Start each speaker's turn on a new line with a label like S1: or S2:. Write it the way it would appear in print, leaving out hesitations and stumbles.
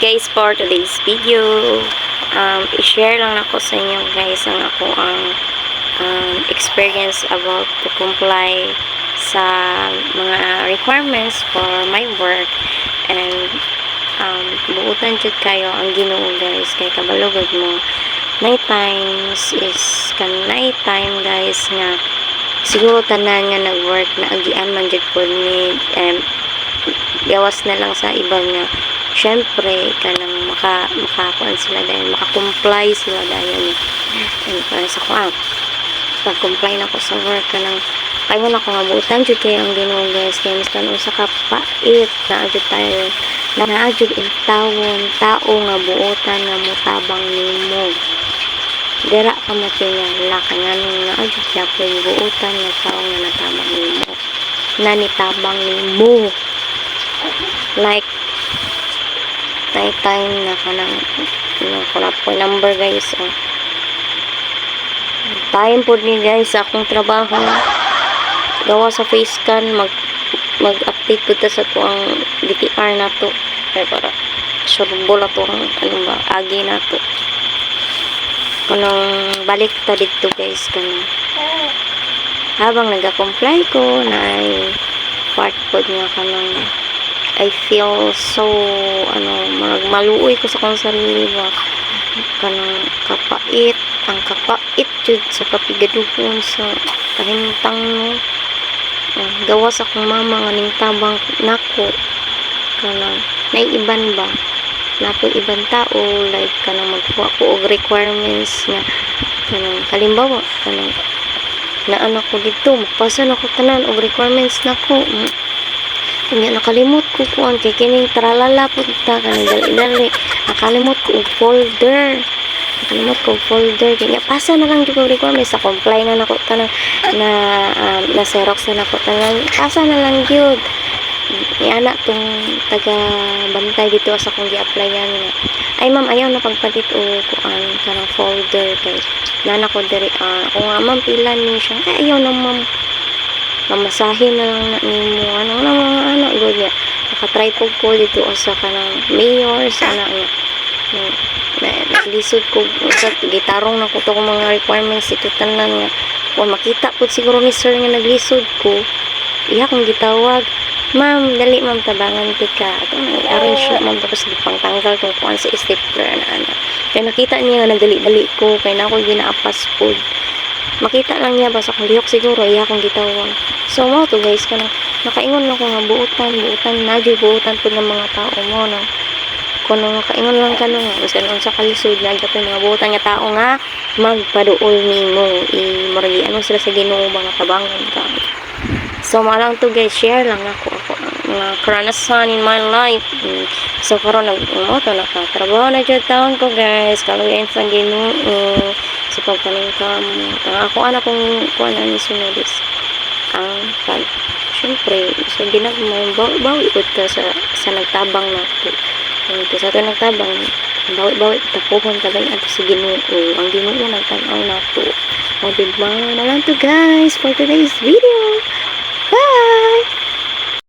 S1: guys for today's video. I-share lang ako sa inyo guys ang ako ang experience about to comply sa mga requirements for my work and buutan jud kayo ang Ginoo guys kay kabalugod mo night times is night time guys nga siguro tanan nga nag-work na agian man jud po ni gawas na lang sa iba nga syempre kanang makakuan sila dahil makakomply sila dahil and para sa ko pag-comply na ko sa work kanang kayon ako nga buutan jud kay ang Ginoo guys kay mistan usa ka pait na jud tayo na jud in tao nga buotan nga motabang nimo dira ka matingala kanang nga jud gyapon buotan nga tao nga natabang nimo nanitabang nimo like time na kanang kulap ko number guys time po ni guys akong trabaho gawa sa face scan mag-update po ta sa to ang DTR na to kaya para surbol na to ang agi na to kanang balik ta dito guys kanang habang nag-comply ko na ay part po nga kanang I feel so maluoy ko sa kong sarili ba kanang kapait ang kapait jud sa kapigadukon sa kahimtang no gawa sa akong mama nga ning tabang nako kanang naiiban ba napo ibang tao like kanang magkuha ko og requirements nga kanang halimbawa kanang naanak ko dito magpasa na ko tanan og requirements nako kanya nakalimot ko kuan kay kining tralala pud ta kanang dali nakalimot ko og folder kanya pasa na lang ko requirements sa comply na nako tanan na xerox na nako tanan pasa na lang gyud ana tong taga bantay dito sa kong gi-applyan nga ay ma'am ayaw na pagpalit o kuan kanang folder kay nana ko diri o nga ma'am pila ni siya ay ayaw na ma'am mamasahin na lang na nimo ano good niya nakatry po ko dito sa kanang mayor sana nga naglisod ko sa gitarong na ko to mga requirements ito tanan nga kung makita po siguro ni sir nga naglisod ko iya kong gitawag ma'am dali ma'am tabangan tika ito arrange na ma'am tapos pangtanggal kung kuan sa stapler na kaya nakita niya nga nagdali-dali ko kaya na ako ginaapas food makita lang niya basta kung lihok siguro iya akong gitawag so mo to guys kanang nakaingon lang ko nga buutan na dyan buutan po ng mga tao mo no kung nakaingon lang ka nga kasi nung sa kalisod na dyan mga buutan nga tao nga magpaduol nimo maragian mo sila sa Ginoo mga tabangan ka so malang to guys share lang ako mga karanasan in my life so karon nakatrabaho na dyan taon ko guys kaluyan sa Ginoo sa pagpaningkam ako anak kong kuan ni sunodis ang syempre so ginagmay bawi ko ta sa nagtabang nato ito sa ito nagtabang bawi tapuhon tagay ato sa Ginoo ang Ginoo nagtanaw nato o diba na lang to guys for today's video bye.